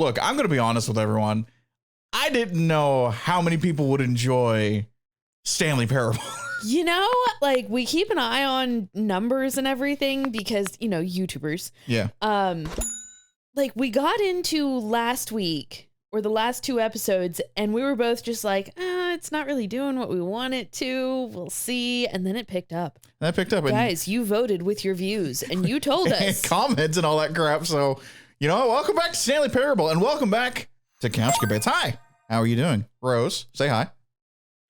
Look, I'm going to be honest with everyone. I didn't know how many people would enjoy Stanley Parable. You know, like we keep an eye on numbers and everything because, you know, YouTubers. Yeah. Like we got into last week or the last 2 episodes and we were both just like, it's not really doing what we want it to. We'll see. And then it picked up. Guys, you voted with your views and you told us. Comments and all that crap. So, you know, welcome back to Stanley Parable and welcome back to CouchCapades. Hi. How are you doing? Rose, say hi.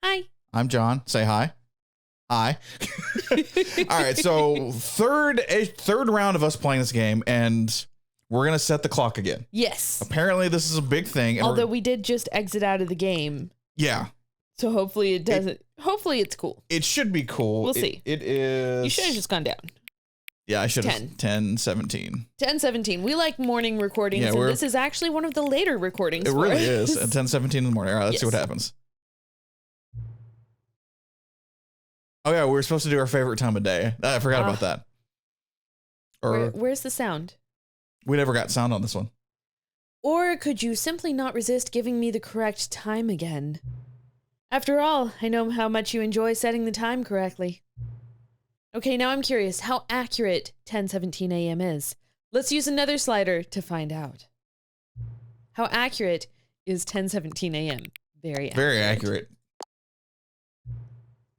Hi. I'm John. Say hi. Hi. All right, so third round of us playing this game, and we're gonna set the clock again. Yes. Apparently, this is a big thing. And although we did just exit out of the game. Yeah. So hopefully it doesn't. Hopefully it's cool. It should be cool. We'll see. It is. You should have just gone down. Yeah, I should have. 10:17. 10:17. We like morning recordings, and this is actually one of the later recordings. It really is. At 10:17 in the morning. All right, let's see what happens. Oh yeah, we were supposed to do our favorite time of day. I forgot about that. Or where's the sound? We never got sound on this one. Or could you simply not resist giving me the correct time again? After all, I know how much you enjoy setting the time correctly. Okay, now I'm curious how accurate 10:17 a.m. is. Let's use another slider to find out. How accurate is 10:17 a.m.? Very accurate. Very accurate.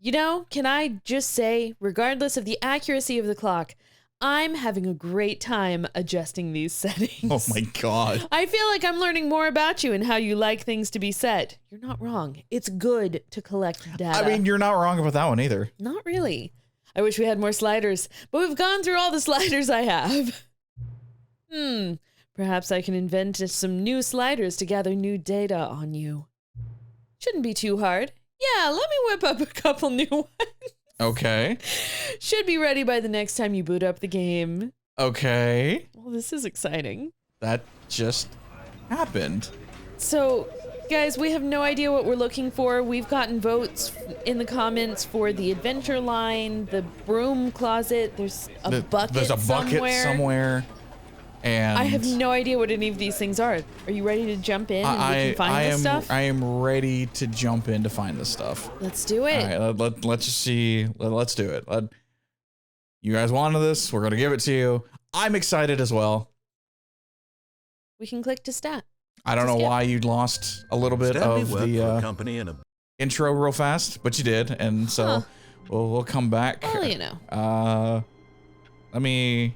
You know, can I just say, regardless of the accuracy of the clock, I'm having a great time adjusting these settings. Oh my God. I feel like I'm learning more about you and how you like things to be set. You're not wrong. It's good to collect data. I mean, you're not wrong about that one either. Not really. I wish we had more sliders, but we've gone through all the sliders I have. Perhaps I can invent some new sliders to gather new data on you. Shouldn't be too hard. Yeah, let me whip up a couple new ones. Okay. Should be ready by the next time you boot up the game. Okay. Well, this is exciting. That just happened. So, guys, we have no idea what we're looking for. We've gotten votes in the comments for the adventure line, the broom closet. There's a bucket somewhere. And I have no idea what any of these things are. Are you ready to jump in and we can find this stuff? I am ready to jump in to find this stuff. Let's do it. All right, let's just see. Let's do it. You guys wanted this. We're going to give it to you. I'm excited as well. We can click to stat. I don't know why you lost a little bit of the intro real fast, but you did. And so we'll come back. Well, you know. Let me...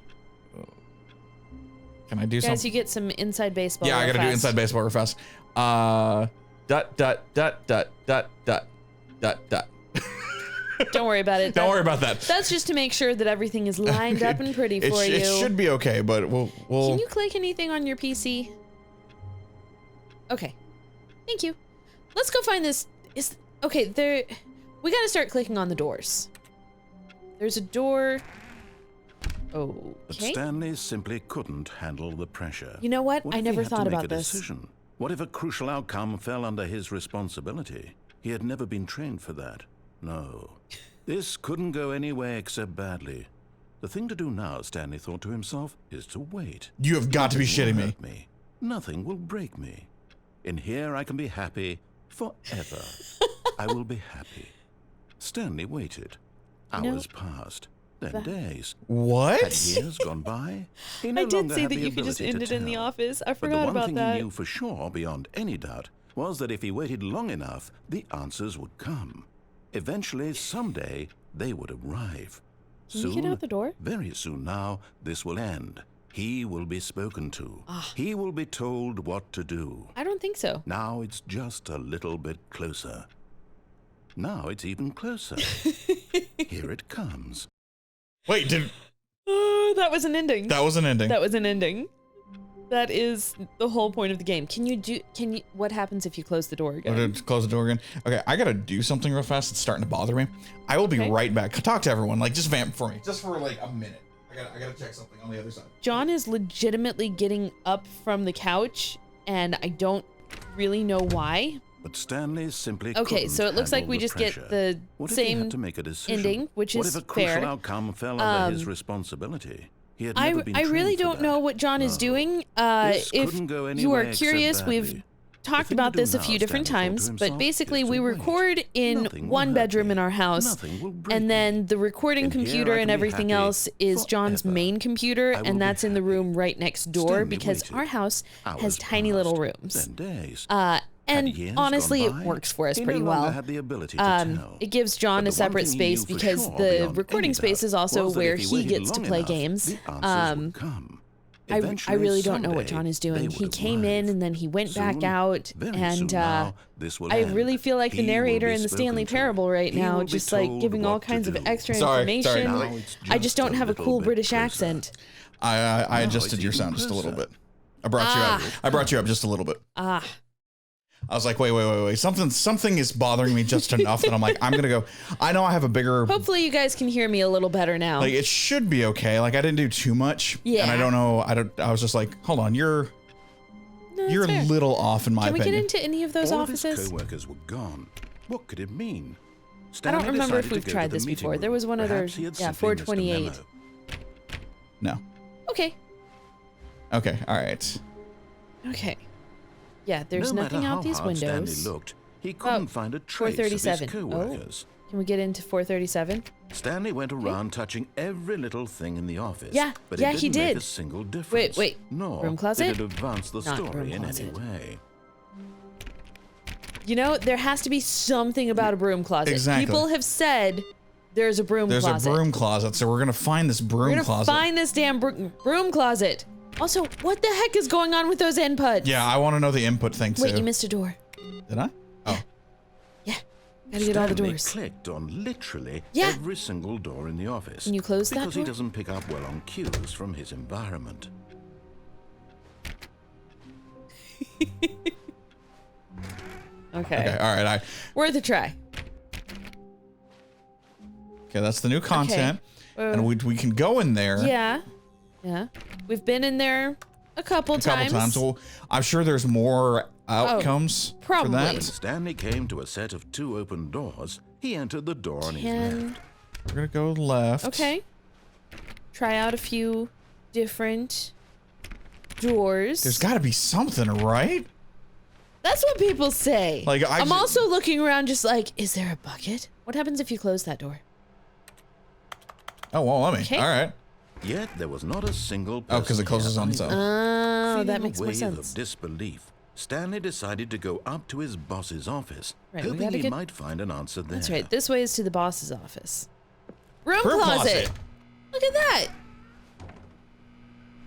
Can I do something? Guys, you get some inside baseball. Yeah, I gotta do inside baseball real fast. Don't worry about it. Don't worry about that. That's just to make sure that everything is lined up and pretty for you. It should be okay, but we'll... Can you click anything on your PC? Okay. Thank you. Let's go find this. Okay, we gotta start clicking on the doors. There's a door... Okay. But Stanley simply couldn't handle the pressure. You know what? I never thought about this. Decision? What if a crucial outcome fell under his responsibility? He had never been trained for that. No. This couldn't go any way except badly. The thing to do now, Stanley thought to himself, is to wait. You have got to be shitting me. Nothing will break me. In here I can be happy forever. I will be happy. Stanley waited. Hours passed. Then days. What? Had years gone by? He no I did longer see had that the you could just ability end to it in the tell. office. I But forgot the about one thing that. he knew for sure, beyond any doubt, was that if he waited long enough, the answers would come. Eventually, someday, they would arrive. Can you get out the door? Very soon now, this will end. He will be spoken to. He will be told what to do. I don't think so. Now it's just a little bit closer. Now it's even closer. Here it comes. Wait, that was an ending. That was an ending. That was an ending. That is the whole point of the game. What happens if you close the door again? Close the door again. Okay, I gotta do something real fast. It's starting to bother me. I will be right back. Talk to everyone. Like, just vamp for me. Just for like a minute. I gotta check something on the other side. John is legitimately getting up from the couch, and I don't really know why. But Stanley simply okay, so it looks like we just get the same ending, which is fair. What if a crucial outcome fell under his responsibility? He had never been I really trained for don't that. know what John is No. doing. This If couldn't go you are anywhere except curious, we've badly. talked thing to about do this a now, few different Stanley thought to times, himself, but basically is to we wait. record in Nothing will one hurt bedroom me. in our house, Nothing will break and me. then the recording And here computer I and can be everything happy else is John's forever. main computer, I will and be that's in the happy. room right next door Stanley because waited. our house has Hours tiny little passed, rooms. then days. And Had years honestly, gone it by? works for us He pretty no longer well. had the ability to tell. It gives John But a the one separate thing he knew space for because sure, the beyond recording any space doubt, is also was that where if he waited gets to long play enough, games. the answers would come. I Eventually, really don't know what someday, John is they doing. would He came in arrive. and then he went back Soon, out, very and soon now, this will I end. really feel like the He will narrator be in the spoken Stanley to. Parable right He now, will be just like told giving all what to kinds of do. extra Sorry. information. Now it's I just don't a have a little cool bit British closer. accent. I No, adjusted it's your even sound just a little closer. bit. I brought you up. I brought you up just a little bit. I was like, wait. Something is bothering me just enough that I'm like, I'm gonna go. I know I have a bigger. Hopefully you guys can hear me a little better now. Like it should be okay. Like I didn't do too much. Yeah. And I don't know. I was just like, hold on, you're No, a that's fair. little off in my Can we opinion. get into any of those All offices? of his co-workers were gone. What could it mean? I Stanley don't remember if decided to we've go tried to the this meeting before. room. There was one other, Perhaps he had yeah, simply missed a 428. memo. No. Okay. Okay. All right. Okay. Yeah, there's No nothing matter out how these hard windows. Stanley looked, he couldn't find a trace of his 437. co-workers. Can we get into 437? Stanley went around touching every little thing in the office. Yeah, but yeah, it he didn't make did. a single difference. Wait. Nor Broom closet? did it advance the Not story broom in any closet. way. You know, there has to be something about a broom closet. Exactly. People have said there's a broom There's closet. a broom closet, so we're gonna find this broom We're gonna closet. find this damn broom closet. Also, what the heck is going on with those inputs? Yeah, I want to know the input thing too. Wait, you missed a door. Did I? Oh. Yeah. Gotta get all the Stanley doors. clicked on literally Yeah. every single door in the office. Can you close that because door? he doesn't pick up well on cues from his environment. Okay. All right. Worth a try. Okay, that's the new content, Uh, and we can go in there. Yeah. Yeah. We've been in there a couple times. Well, I'm sure there's more outcomes for probably. that. When Stanley came to a set of 2 open doors, he entered the door on his left. We're gonna go left. Okay. Try out a few different doors. There's got to be something, right? That's what people say. Like, I'm also looking around just like, is there a bucket? What happens if you close that door? Oh, well, let me. Okay. All right. Yet there was not a single person. Oh, because it closes here on its either. own. Oh, Feeling that makes a more wave sense. of disbelief, Stanley decided to go up to his boss's office, Right, we hoping gotta he get- might find an answer there. That's right. This way is to the boss's office. Broom Broom closet. closet. Look at that.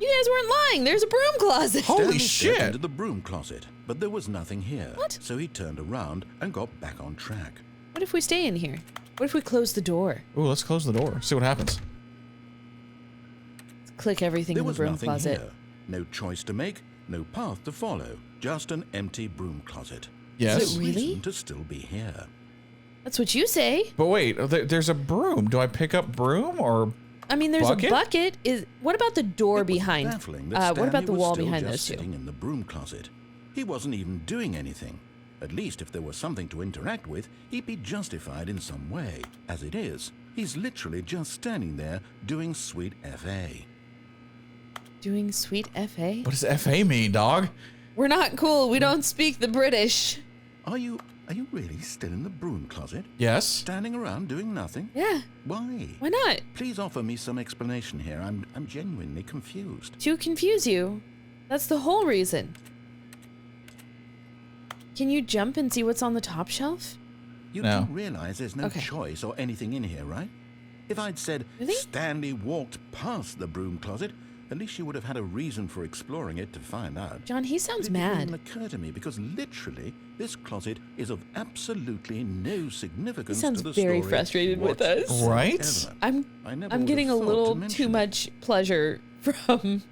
You guys weren't lying. There's a broom closet. Holy Stanley stepped shit. into the broom closet, but there was nothing here. What? So he turned around and got back on track. What if we stay in here? What if we close the door? Ooh, let's close the door. See what happens. Click everything There in the was broom nothing closet. here. No choice to make, no path to follow, just an empty broom closet. Yes. Is it really? Reason to still be here. That's what you say. But wait, there's a broom. Do I pick up broom or? I mean, there's Bucket? a bucket. What about the door It was behind? baffling that What about Stanley the was wall still behind just those two? sitting in the broom closet. He wasn't even doing anything. At least if there was something to interact with, he'd be justified in some way. As it is, he's literally just standing there doing sweet FA. Doing sweet FA? What does FA mean, dog? We're not cool. We don't speak the British. Are you really still in the broom closet? Yes. Standing around doing nothing? Yeah. Why? Why not? Please offer me some explanation here. I'm genuinely confused. To confuse you. That's the whole reason. Can you jump and see what's on the top shelf? You No. do realize there's no Okay. choice or anything in here, right? If I'd said Really? Stanley walked past the broom closet, at least you would have had a reason for exploring it to find out. John, he But sounds it didn't even mad. occur to me because literally this closet is of absolutely no significance He sounds to the very story frustrated with us. Right? whatsoever. I never I'm would getting a have thought little to too mention it. much pleasure from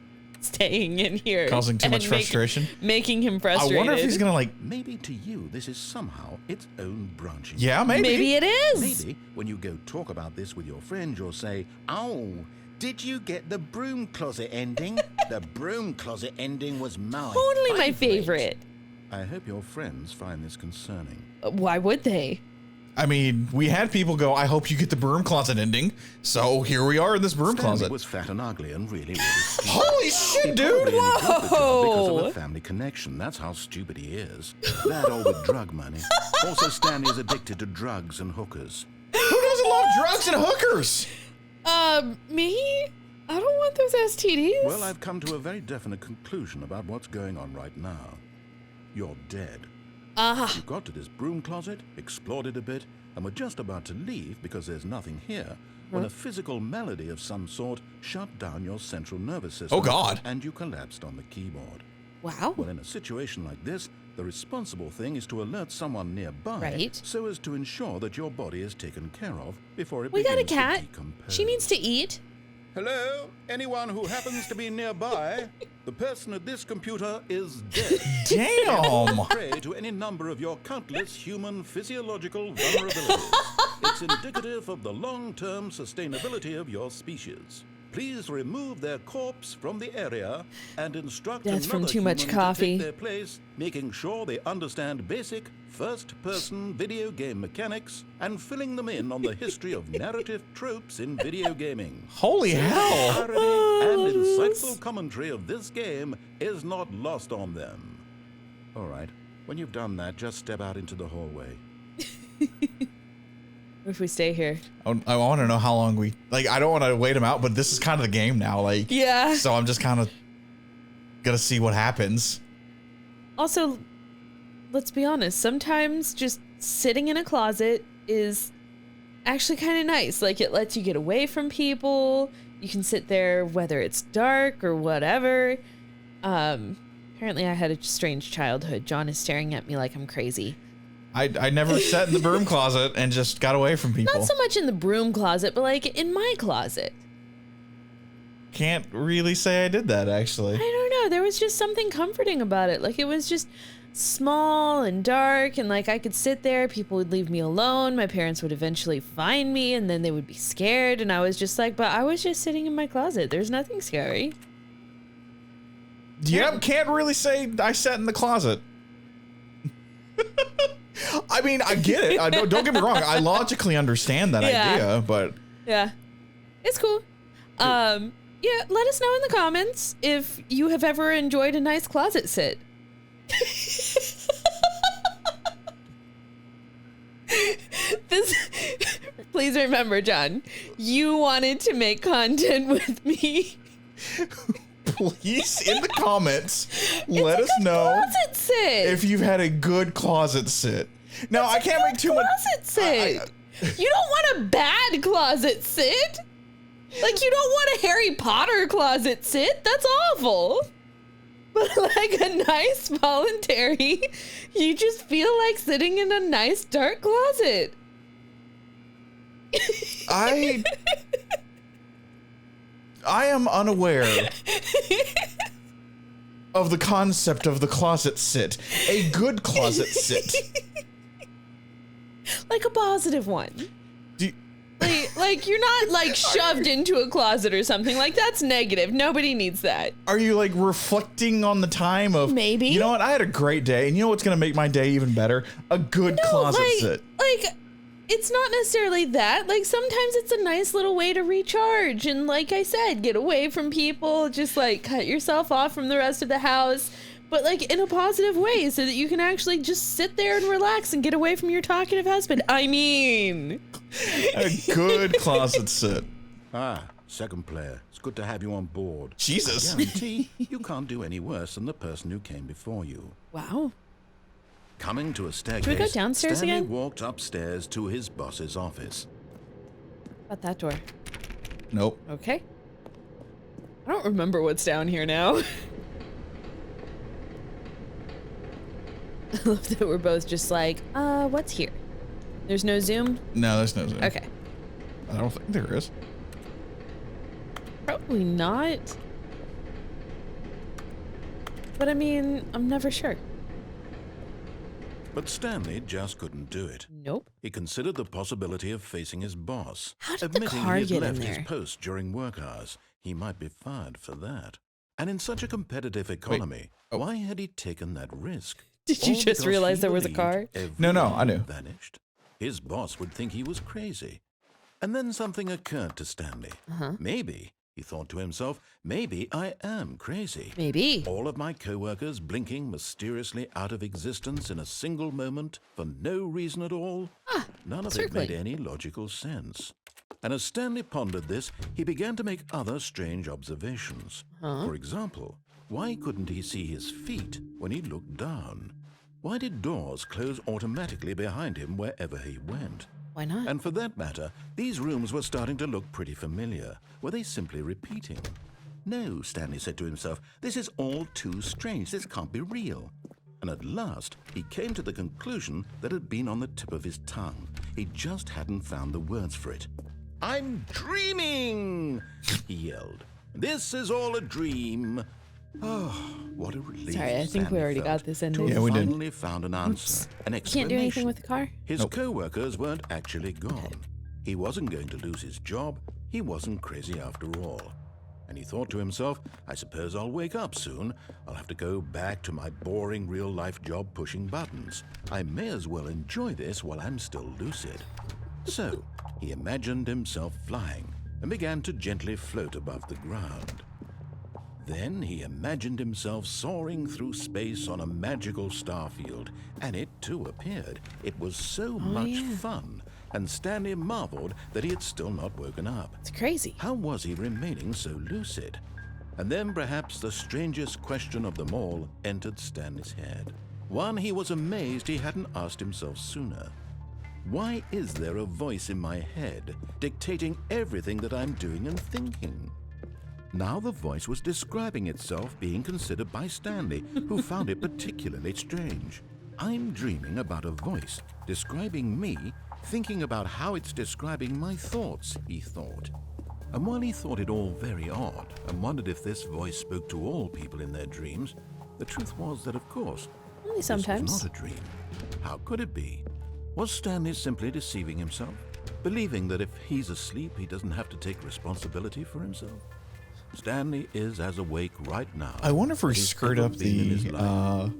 staying in here. Causing too and much frustration. Making him I frustrated. wonder if he's gonna like. Maybe to you this is somehow its own branching. Yeah, maybe. Maybe it is. Maybe when you go talk about this with your friend, you'll say, "Oh, did you get the broom closet ending? The broom closet ending was mine." Totally my favorite. I hope your friends find this concerning. Why would they? I mean, we had people go, I hope you get the broom closet ending. So here we are in this broom Stanley closet. was fat and ugly and really stupid. Holy shit, dude! Probably only got the job because Whoa. of a family connection. That's how stupid he is. That or with drug money. Also, Stanley is addicted to drugs and hookers. Who doesn't love drugs and hookers? Me? I don't want those STDs. Well, I've come to a very definite conclusion about what's going on right now. You're dead. You got to this broom closet, explored it a bit, and were just about to leave because there's nothing here, when a physical malady of some sort shut down your central nervous system. Oh, God. And you collapsed on the keyboard. Wow. Well, in a situation like this, the responsible thing is to alert someone nearby, Right. so as to ensure that your body is taken care of before it We got a begins to cat. decompose. She needs to eat. Hello? Anyone who happens to be nearby? The person at this computer is dead. Damn. Prey to any number of your countless human physiological vulnerabilities. It's indicative of the long-term sustainability of your species. Please remove their corpse from the area and instruct That's another from too much human coffee. to take their place, making sure they understand basic first-person video game mechanics and filling them in on the history of narrative tropes in video gaming. Holy hell. Clarity and insightful commentary of this game is not lost on them. All right, when you've done that, just step out into the hallway. What if we stay here? I want to know how long I don't want to wait him out, but this is kind of the game now. Yeah. So I'm just kind of gonna see what happens. Also, let's be honest, sometimes just sitting in a closet is actually kind of nice. Like, it lets you get away from people. You can sit there whether it's dark or whatever. Apparently I had a strange childhood. John is staring at me like I'm crazy. I never sat in the broom closet and just got away from people. Not so much in the broom closet, but like in my closet. Can't really say I did that, actually. I don't know. There was just something comforting about it. Like, it was just small and dark, and like I could sit there, people would leave me alone, my parents would eventually find me, and then they would be scared, and I was just like, but I was just sitting in my closet. There's nothing scary. Yep, can't really say I sat in the closet. I mean, I get it. Don't get me wrong. I logically understand that idea, but Yeah. It's cool. Yeah, let us know in the comments if you have ever enjoyed a nice closet sit. Please remember, John, you wanted to make content with me. please, in the comments, let us know Closet sit. if you've had a good closet sit. Now, I can't make too much. Closet sit. You don't want a bad closet sit. Like, you don't want a Harry Potter closet sit. That's awful. But like a nice voluntary, you just feel like sitting in a nice dark closet. I am unaware of the concept of the closet sit. A good closet sit. Like a positive one. Do you- Like you're not like shoved into a closet or something. Like, that's negative. Nobody needs that. Are you like reflecting on the time of Maybe. You know what? I had a great day, and you know what's gonna make my day even better? A good closet sit. Like, it's not necessarily that. Like, sometimes it's a nice little way to recharge and, like I said, get away from people, just like cut yourself off from the rest of the house, but like in a positive way so that you can actually just sit there and relax and get away from your talkative husband. I mean, A good closet sit. Ah, second player. It's good to have you on board. Jesus. I guarantee you can't do any worse than the person who came before you. wow. Coming to a staircase, we go downstairs Stanley again? walked upstairs to his boss's office. About that door. Nope. Okay. I don't remember what's down here now. I love that we're both just like, what's here? There's no zoom? No, there's no zoom. Okay. I don't think there is. Probably not. But I mean, I'm never sure. But Stanley just couldn't do it. Nope. He considered the possibility of facing his boss. How did the Admitting car he had get in left his there? post during work hours, he might be fired for that. And in such a competitive economy, why had he taken that risk? Did you All just because realize he there was a believed car? No, I everyone knew. Vanished. His boss would think he was crazy. And then something occurred to Stanley. Maybe, he thought to himself, maybe I am crazy. Maybe. All of my co-workers blinking mysteriously out of existence in a single moment for no reason at all. None of certainly. it made any logical sense. And as Stanley pondered this, he began to make other strange observations. For example, why couldn't he see his feet when he looked down? Why did doors close automatically behind him wherever he went? Why not? And for that matter, these rooms were starting to look pretty familiar. Were they simply repeating? No, Stanley said to himself, this is all too strange. This can't be real. And at last, he came to the conclusion that had been on the tip of his tongue. He just hadn't found the words for it. I'm dreaming, he yelled. This is all a dream. Oh, what a relief. Sorry, I think we already got this ending. Yeah, we did. Finally found an answer, an explanation. Can't do anything with the car? His co-workers weren't actually gone. He wasn't going to lose his job. He wasn't crazy after all. And he thought to himself, I suppose I'll wake up soon. I'll have to go back to my boring real-life job pushing buttons. I may as well enjoy this while I'm still lucid. So, he imagined himself flying and began to gently float above the ground. Then he imagined himself soaring through space on a magical starfield, and it too appeared. It was so much fun, and Stanley marveled that he had still not woken up. It's crazy. How was he remaining so lucid? And then perhaps the strangest question of them all entered Stanley's head. One he was amazed he hadn't asked himself sooner. Why is there a voice in my head dictating everything that I'm doing and thinking? Now the voice was describing itself being considered by Stanley, who found it particularly strange. I'm dreaming about a voice describing me, thinking about how it's describing my thoughts, he thought. And while he thought it all very odd and wondered if this voice spoke to all people in their dreams, the truth was that, of course, Only this sometimes. was not a dream. How could it be? Was Stanley simply deceiving himself, believing that if he's asleep, he doesn't have to take responsibility for himself? Stanley is as awake right now. I wonder if we as he's screwed ever up been in his the life.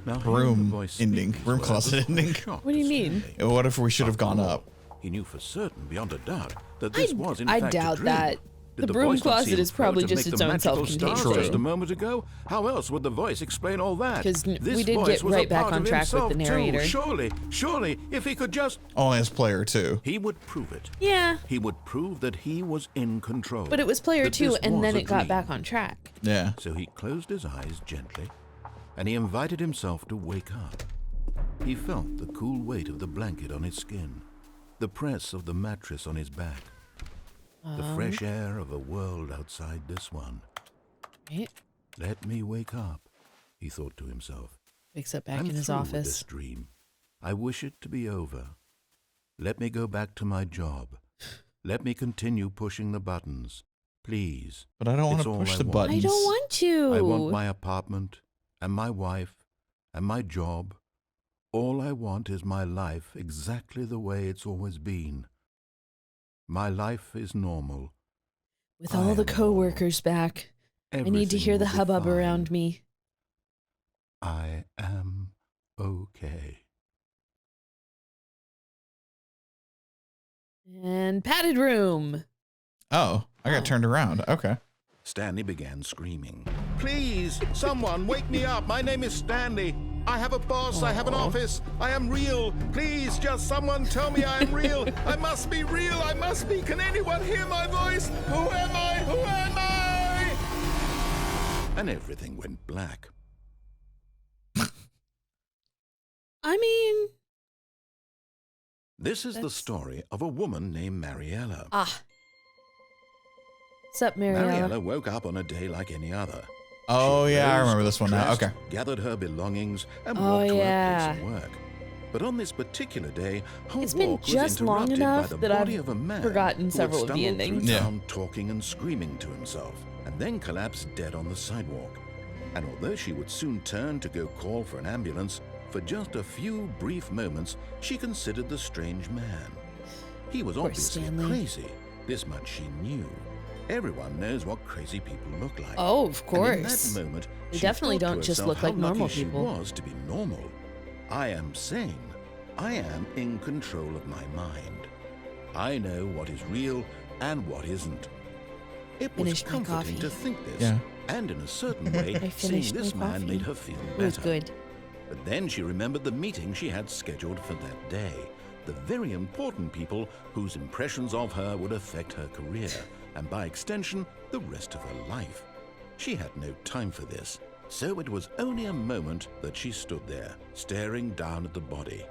Now, hearing the room voice ending, speak as room well closet was a ending. shock What do you to mean? Stanley. What if we should have gone up? He knew for certain, beyond a doubt, that this was in I fact a doubt dream. that. Did The broom voice not closet seem is probably float and just make its the own magical self-contained stars thing. just a moment ago? How else would the voice explain all that? 'Cause This we did voice get was a right back part on of track with the himself, too. narrator. Surely, if he could just... Only as player 2. He would prove it. Yeah, He would prove that he was in control. but it was player that 2, this and was then a it got dream. back on track. Yeah. So he closed his eyes gently, and he invited himself to wake up. He felt the cool weight of the blanket on his skin, the press of the mattress on his back, the fresh air of a world outside this one. Right? Let me wake up, he thought to himself. Wakes up back I'm in his through with office. this dream. I wish it to be over. Let me go back to my job. Let me continue pushing the buttons. Please. But I don't want It's to all push I the want. buttons. I don't want to. I want my apartment, and my wife, and my job. All I want is my life exactly the way it's always been. My life is normal. With all the I am coworkers back, I need to Everything hear the will be hubbub fine. around me. I am okay. And padded room. Oh, I got turned around. Okay. Stanley began screaming. Please, someone wake me up. My name is Stanley. I have a boss. I have an office. I am real. Please, just someone tell me I am real. I must be real. I must be. Can anyone hear my voice? Who am I? Who am I? And everything went black. I mean, This is the That's- story of a woman named Mariella. sup, Mariella? Mariella woke up on a day like any other. Oh, She yeah, I rose, remember this one now. dressed, Okay. Gathered her belongings and Oh, walked to yeah. her place of work. But on this particular day, her It's been walk was just long interrupted enough by the that I've body of a man forgotten who had several of the stumbled through endings. Yeah. town talking and screaming to himself, and then collapsed dead on the sidewalk. And although she would soon turn to go call for an ambulance, for just a few brief moments, she considered the strange man. He was Poor obviously Stanley. crazy. This much she knew. Everyone knows what crazy people look like. Oh, of And in course. that moment, They she definitely thought to don't just herself look how like normal lucky people. She was to be normal. I am sane. I am in control of my mind. I know what is real and what isn't. It was Finished my comforting coffee. to think this, Yeah. and in a certain way, I seeing finished this my man coffee. made her feel It was better. good. But then she remembered the meeting she had scheduled for that day. The very important people whose impressions of her would affect her career, and by extension, the rest of her life. She had no time for this, so it was only a moment that she stood there, staring down at the body.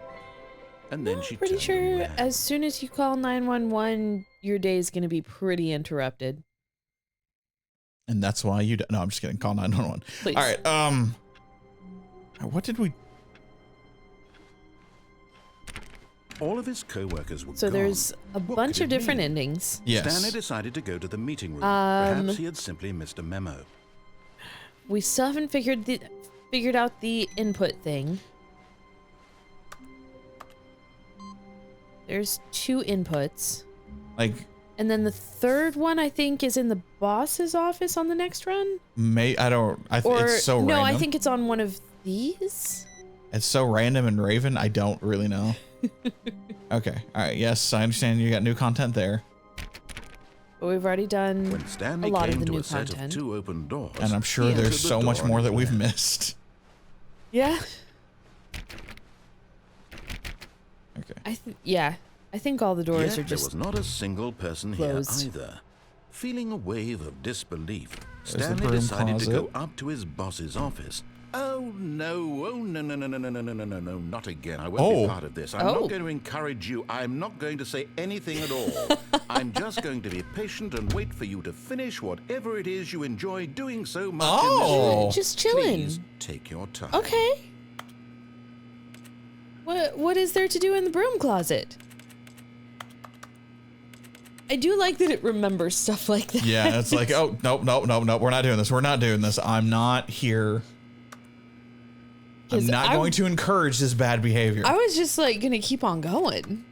And then she Pretty turned sure and ran. as soon as you call 911, your day is going to be pretty interrupted. And that's why you no, I'm just kidding. Call 911. Please. All right. What did we? All of his co-workers were So gone. there's a What bunch could of it different mean? endings. Yes. Stanley decided to go to the meeting room. Um, Perhaps he had simply missed a memo. We still haven't figured out the input thing. There's 2 inputs. Like, And then the third one, I think, is in the boss's office on the next run. I don't. It's so no, random. I think it's on one of these. It's so random and Raven. I don't really know. Okay. All right. Yes, I understand. You got new content there, But we've already done When Stanley a lot of came the to new a set content. of 2 open doors, and I'm sure he there's entered the so much door more and that we've went. missed. Yeah. Okay. I think all the doors Yet are just there was not a single person closed. here either. Feeling a wave of disbelief, There's the Stanley broom decided to closet. go up to his boss's office. Oh no, no, not again. I won't be part of this. I'm Oh. not going to encourage you. I'm not going to say anything at all. I'm just going to be patient and wait for you to finish whatever it is you enjoy doing so much Oh. in this just chilling. Please take your time. Okay. What is there to do in the broom closet? I do like that it remembers stuff like that. Yeah, it's like, oh, nope. We're not doing this. We're not doing this. I'm not here. I'm 'Cause not going to encourage this bad behavior. I was just like gonna keep on going.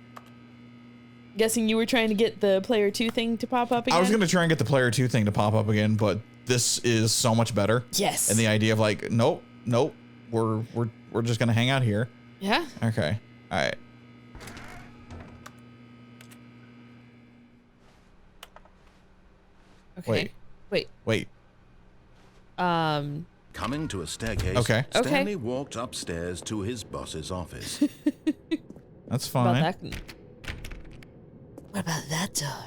Guessing you were trying to get the player 2 thing to pop up again? I was going to try and get the player 2 thing to pop up again, but this is so much better. Yes. And the idea of like, nope. We're just going to hang out here. Yeah. Okay. All right. Okay. Wait. Coming to a staircase, Okay. Stanley walked upstairs to his boss's office. That's About fine. that. What about that door?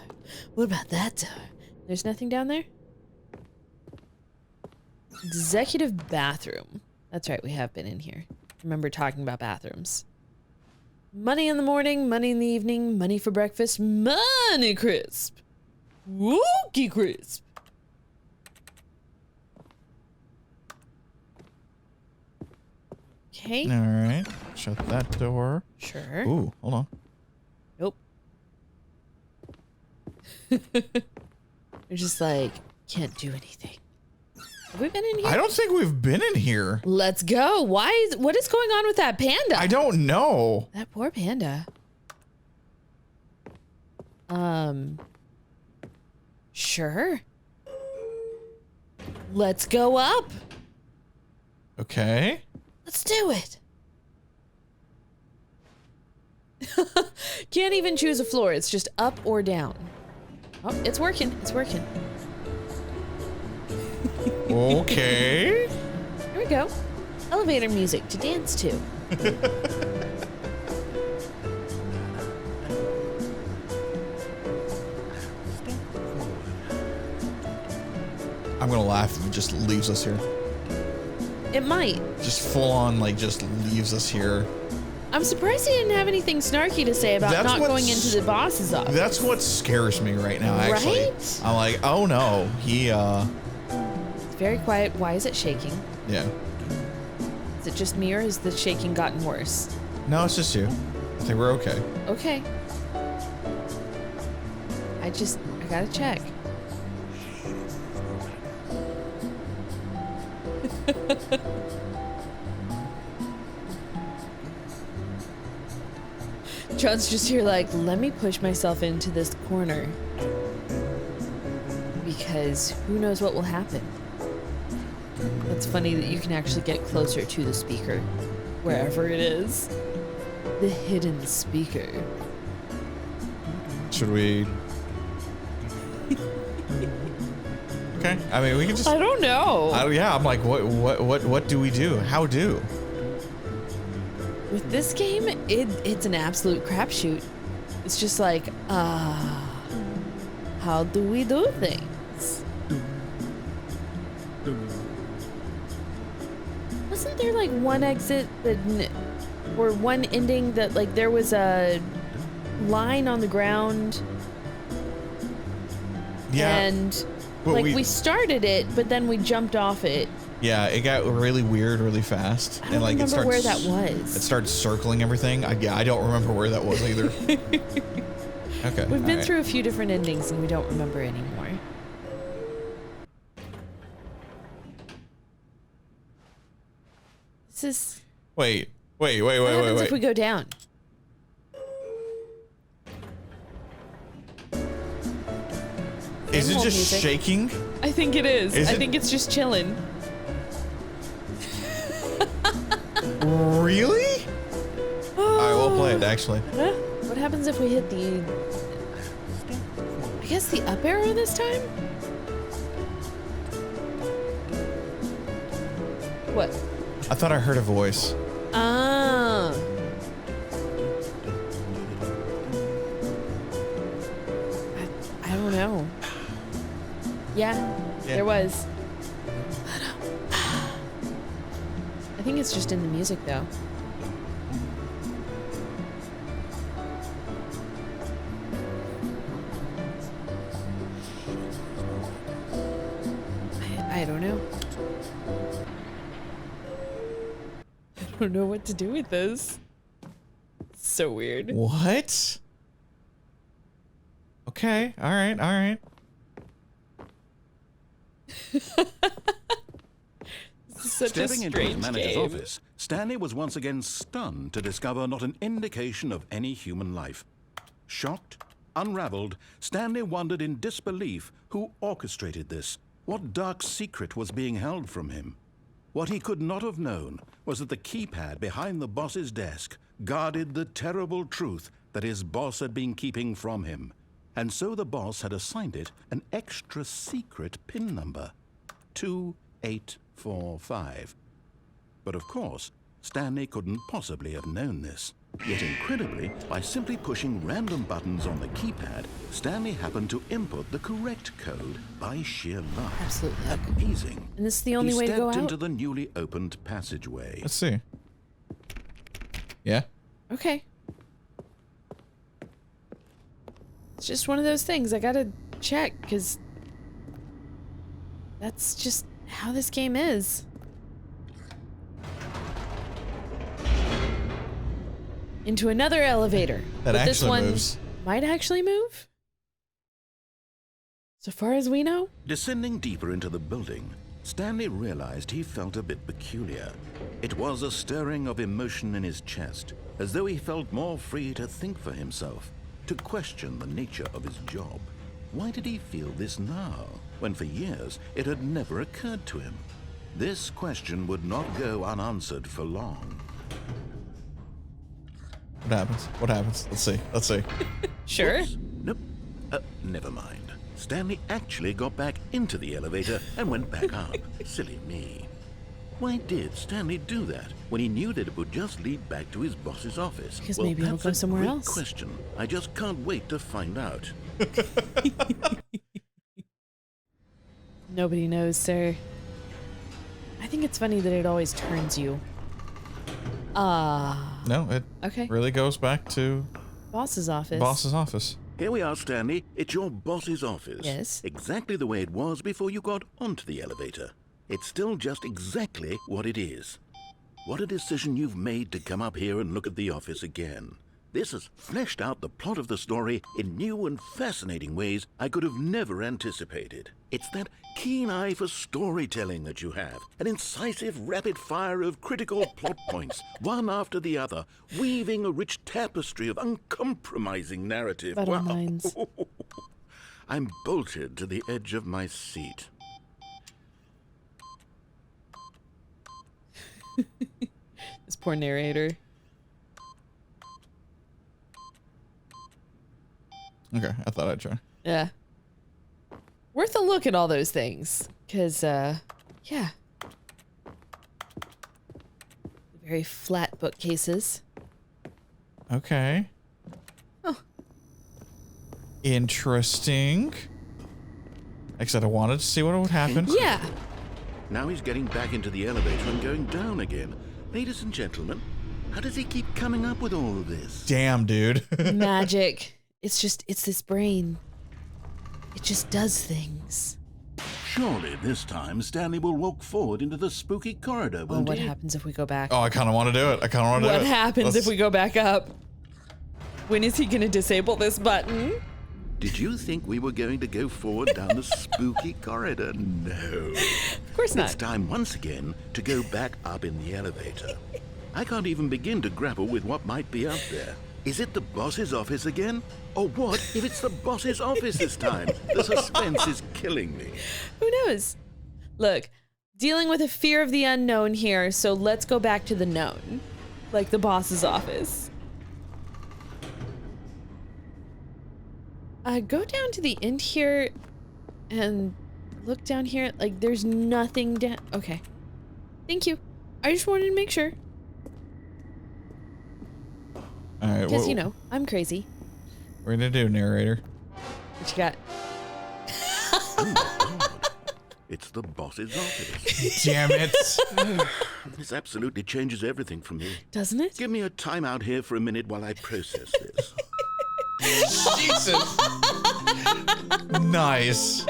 What about that door? There's nothing down there? Executive bathroom. That's right, we have been in here. Remember talking about bathrooms. Money in the morning, money in the evening, money for breakfast, money crisp. Wookie crisp. Okay. All right. Shut that door. Sure. Ooh, hold on. Nope. They're just like, can't do anything. Have we been in here? I don't think we've been in here. Let's go. What is going on with that panda? I don't know. That poor panda. Sure. Let's go up. Okay. Let's do it. Can't even choose a floor. It's just up or down. Oh, it's working. It's working. Okay. Here we go. Elevator music to dance to. I'm going to laugh if it just leaves us here. It might. Just full on, like, just leaves us here. I'm surprised he didn't have anything snarky to say about That's not what's- going into the boss's office. That's what scares me right now, actually. Right? I'm like, oh no, It's very quiet. Why is it shaking? yeah. Is it just me or has the shaking gotten worse? No, it's just you. I think we're okay. Okay. I gotta check. John's just here like, let me push myself into this corner. Because who knows what will happen. It's funny that you can actually get closer to the speaker, wherever it is. The hidden speaker. Should we? Okay. I mean, we can just. I don't know. Yeah, I'm like, what do we do? How do? With this game, it's an absolute crapshoot. It's just like, how do we do things? Wasn't there like one exit that, or one ending that like there was a line on the ground? Yeah. And Well, like we started it, but then we jumped off it. Yeah, it got really weird really fast. I don't remember where that was. It started circling everything. I don't remember where that was either. Okay. We've been through a few different endings and we don't remember anymore. This is... Wait. What happens if we go down? Is it Animal just music. shaking? I think it is. Is I it? think it's just chilling. Really? Alright, we'll play it actually. Huh? What happens if we hit the... I guess the up arrow this time? What? I thought I heard a voice. Ah. I don't know. Yeah, there was. I think it's just in the music though. I don't know. I don't know what to do with this. So weird. What? Okay, alright. This is such Stepping a into his strange manager's game. office, Stanley was once again stunned to discover not an indication of any human life. Shocked, unraveled, Stanley wondered in disbelief who orchestrated this. What dark secret was being held from him? What he could not have known was that the keypad behind the boss's desk guarded the terrible truth that his boss had been keeping from him. And so the boss had assigned it an extra secret PIN number, 2845. But of course, Stanley couldn't possibly have known this. Yet incredibly, by simply pushing random buttons on the keypad, Stanley happened to input the correct code by sheer luck. Absolute luck. Amazing. And this is the only way to go out? He stepped into the newly opened passageway. Let's see. Yeah? Okay. It's just one of those things I gotta check, because that's just how this game is. Into another elevator. That But this actually one moves. might actually move? So far as we know? Descending deeper into the building, Stanley realized he felt a bit peculiar. It was a stirring of emotion in his chest, as though he felt more free to think for himself, to question the nature of his job. Why did he feel this now, when for years it had never occurred to him? This question would not go unanswered for long. What happens? Let's see. Sure. Oops. Nope. Never mind. Stanley actually got back into the elevator and went back up. Silly me. Why did Stanley do that when he knew that it would just lead back to his boss's office? Because maybe it'll that's go a somewhere great else. Question. I just can't wait to find out. Nobody knows, sir. I think it's funny that it always turns you. No, it Okay. really goes back to Boss's office. boss's office. Here we are, Stanley. It's your boss's office. Yes. Exactly the way it was before you got onto the elevator. It's still just exactly what it is. What a decision you've made to come up here and look at the office again. This has fleshed out the plot of the story in new and fascinating ways I could have never anticipated. It's that keen eye for storytelling that you have, an incisive rapid fire of critical plot points, one after the other, weaving a rich tapestry of uncompromising narrative. Butter Wow. lines. I'm bolted to the edge of my seat. This poor narrator. Okay, I thought I'd try. Yeah. Worth a look at all those things. Because, yeah. Very flat bookcases. Okay. Oh. Interesting. Except I wanted to see what would happen. Yeah. Now he's getting back into the elevator and going down again. Ladies and gentlemen, how does he keep coming up with all of this? Damn, dude. Magic. It's this brain. It just does things. Surely this time Stanley will walk forward into the spooky corridor, Well, won't what he? happens if we go back? Oh, I kind of want to do it. What happens if we go back up? When is he going to disable this button? Did you think we were going to go forward down the spooky corridor? No. Of course not. It's time once again to go back up in the elevator. I can't even begin to grapple with what might be up there. Is it the boss's office again? Or what if it's the boss's office this time? The suspense is killing me. Who knows? Look, dealing with a fear of the unknown here, so let's go back to the known. Like the boss's office. Go down to the end here and look down here. Like, there's nothing down. Okay. Thank you. I just wanted to make sure. All right. Because, you know, I'm crazy. What are you going to do, narrator? What you got? Oh my God. It's the boss's office. Damn it. This absolutely changes everything for me. Doesn't it? Give me a timeout here for a minute while I process this. Jesus. Nice.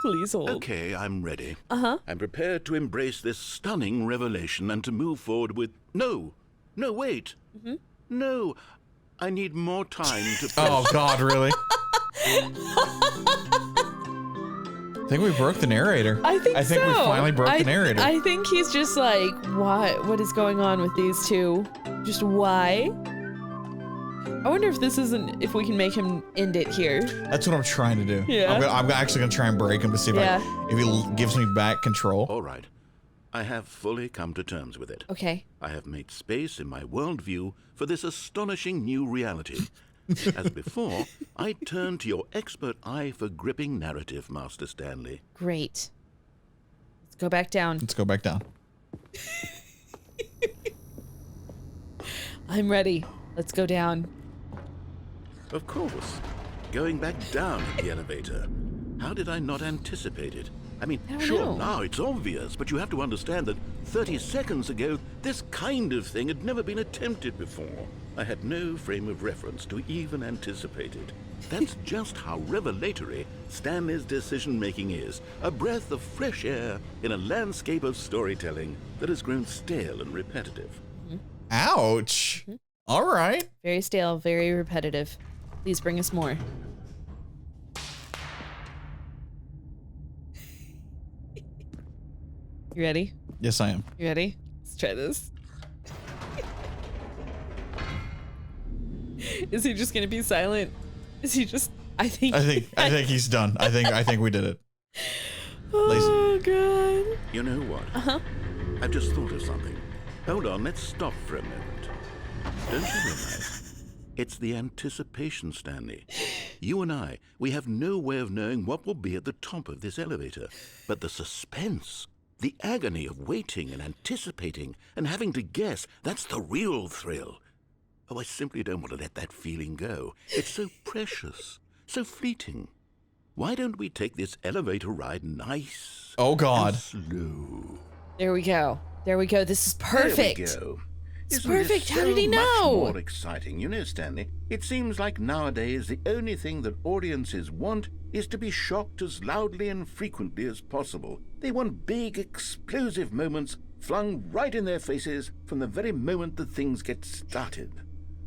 Please hold. Okay, I'm ready. Uh-huh. I'm prepared to embrace this stunning revelation and to move forward with... No, wait. Mm-hmm. No, I need more time to... Oh, God, really? I think we broke the narrator. I think we so. finally broke the narrator. I think he's just like, what is going on with these two? Just why? I wonder if this isn't, if we can make him end it here. That's what I'm trying to do. Yeah. I'm actually going to try and break him to see if, if he gives me back control. All right. I have fully come to terms with it. Okay. I have made space in my worldview for this astonishing new reality. As before, I turn to your expert eye for gripping narrative, Master Stanley. Great. Let's go back down. Let's go back down. I'm ready. Let's go down. Of course. Going back down in the elevator. How did I not anticipate it? I mean, I don't sure, know. now it's obvious, but you have to understand that 30 seconds ago, this kind of thing had never been attempted before. I had no frame of reference to even anticipate it. That's just how revelatory Stanley's decision-making is. A breath of fresh air in a landscape of storytelling that has grown stale and repetitive. Ouch. All right. Very stale, very repetitive. Please bring us more. You ready? Yes, I am. You ready? Let's try this. Is he just gonna be silent? Is he just? I think he's done. I think we did it. Oh God. You know what? I've just thought of something. Hold on, let's stop for a moment. Don't you realize? It's the anticipation, Stanley. You and I, we have no way of knowing what will be at the top of this elevator. But the suspense, the agony of waiting and anticipating and having to guess, that's the real thrill. Oh, I simply don't want to let that feeling go. It's so precious, so fleeting. Why don't we take this elevator ride nice? Oh, God. And slow. There we go. There we go. This is perfect. There we go. It's Isn't perfect. this How did he so much know? more exciting, you know, Stanley. It seems like nowadays the only thing that audiences want is to be shocked as loudly and frequently as possible. They want big, explosive moments flung right in their faces from the very moment that things get started.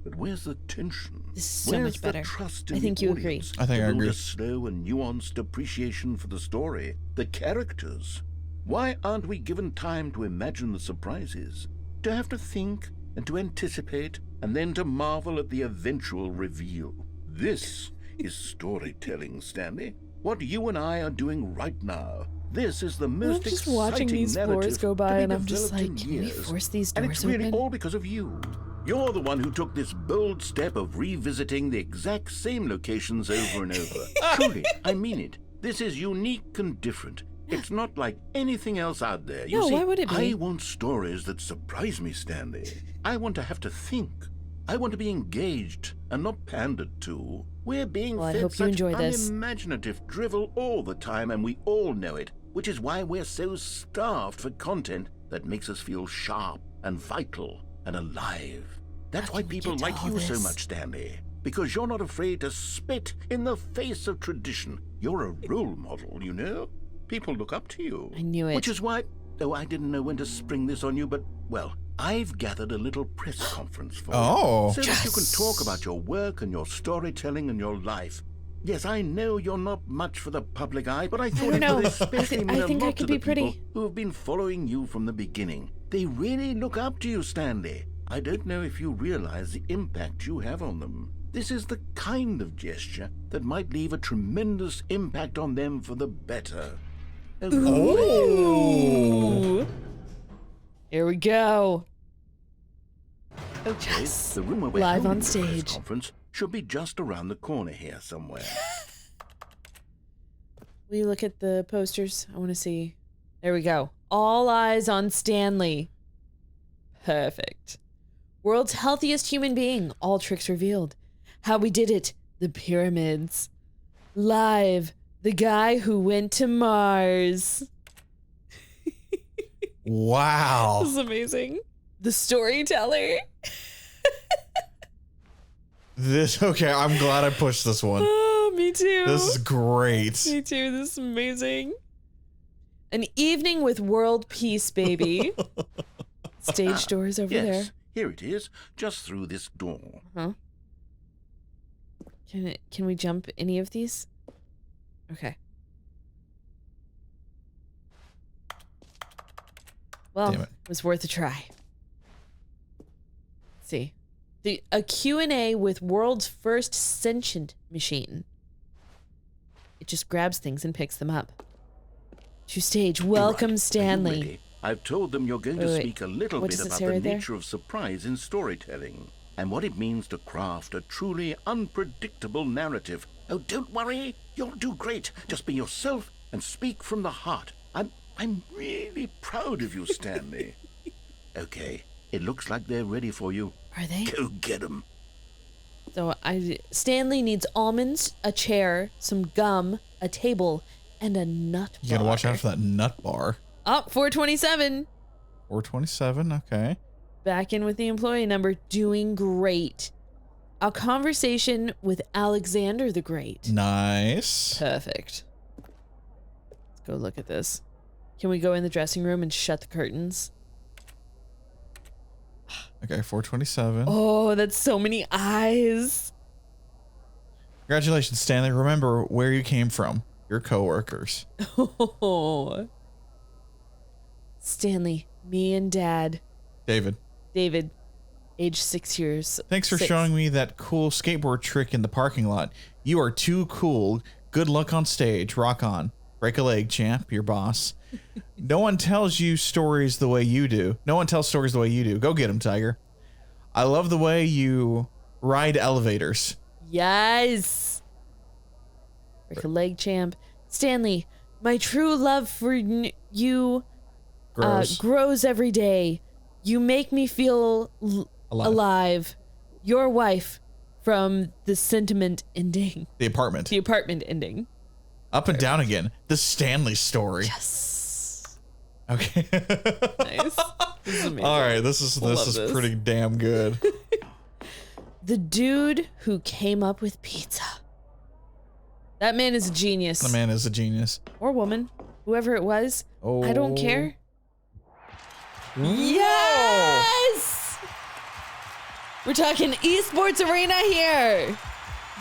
But where's the tension? This is so Where's much better. the trust in I think the you audience agree. I think to I build agree. a slow and nuanced appreciation for the story, the characters? Why aren't we given time to imagine the surprises, to have to think and to anticipate, and then to marvel at the eventual reveal? This is storytelling, Stanley. What you and I are doing right now. This is the most I'm just exciting watching these floors narrative go by, to be and I'm just developed like, in can we years. force these And doors it's really open? all because of you. You're the one who took this bold step of revisiting the exact same locations over and over. Truly, I mean it. This is unique and different. It's not like anything else out there. You No, see, why would it be? I want stories that surprise me, Stanley. I want to have to think. I want to be engaged and not pandered to. We're being Well, I fed hope you such enjoy this. unimaginative drivel all the time, and we all know it, which is why we're so starved for content that makes us feel sharp and vital and alive. That's How why can we people get to like all you so this? much, Stanley. Because you're not afraid to spit in the face of tradition. You're a role model, you know? People look up to you. I knew it. Which is why... Oh, I didn't know when to spring this on you, but, well, I've gathered a little press conference for Oh. you. So that you can talk about your work and your storytelling and your life. Yes, I know you're not much for the public eye, but I thought don't it know. would especially I mean a think I lot could to be the people pretty. who have been following you from the beginning. They really look up to you, Stanley. I don't know if you realize the impact you have on them. This is the kind of gesture that might leave a tremendous impact on them for the better. Ooh. Here we go. Okay, Yes. the room where we're Live holding on the press stage. conference should be just around the corner here somewhere. Will you look at the posters? I want to see. There we go. All eyes on Stanley. Perfect. World's healthiest human being. All tricks revealed. How we did it. The pyramids. Live. The guy who went to Mars. Wow. This is amazing. The storyteller. Okay, I'm glad I pushed this one. Oh, me too. This is great. Me too. This is amazing. An evening with world peace, baby. Stage doors over Yes, there. here it is, just through this door. Huh? Can we jump any of these? Okay. Well, Damn it. it was worth a try. Let's see. A Q&A with world's first sentient machine. It just grabs things and picks them up. To stage, welcome Right. Are you Stanley. ready? I've told them you're going to Wait, speak a little what bit does it about say the right there? nature of surprise in storytelling and what it means to craft a truly unpredictable narrative. Oh, don't worry. You'll do great. Just be yourself and speak from the heart. I'm really proud of you, Stanley. Okay, it looks like they're ready for you. Are they? Go get them. So Stanley needs almonds, a chair, some gum, a table, and a nut bar. You gotta watch out for that nut bar. Oh, 427. 427, okay. Back in with the employee number, doing great. A conversation with Alexander the Great. Nice. Perfect. Let's go look at this. Can we go in the dressing room and shut the curtains? Okay, 427. Oh, that's so many eyes. Congratulations, Stanley. Remember where you came from. Your coworkers. Oh. Stanley, me and Dad. David. David, age 6 years. Thanks for 6. showing me that cool skateboard trick in the parking lot. You are too cool. Good luck on stage. Rock on. Break a leg, champ. Your boss. No one tells you stories the way you do. No one tells stories the way you do. Go get him, Tiger. I love the way you ride elevators. Yes. Break a leg, champ. Stanley, my true love for you Gross. grows every day. You make me feel alive. Your wife from the sentiment ending. The apartment. The apartment ending. Up and down again. The Stanley story. Yes. Okay. Nice. This is amazing. All right. This is this. pretty damn good. The dude who came up with pizza. That man is a genius. The man is a genius. Or woman. Whoever it was. Oh. I don't care. Whoa. Yes! We're talking esports arena here.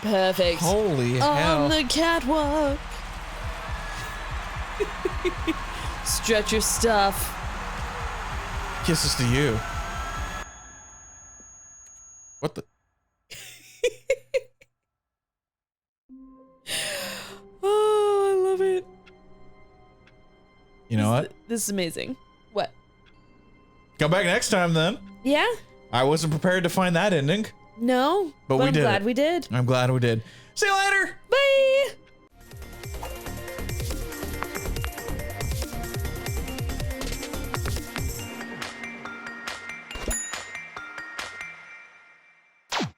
Perfect. Holy hell. On the catwalk. Stretch your stuff. Kisses to you. What the? know what? This is amazing. What? Come back next time then. Yeah? I wasn't prepared to find that ending. No. But we I'm did glad it. we did. I'm glad we did. See you later. Bye.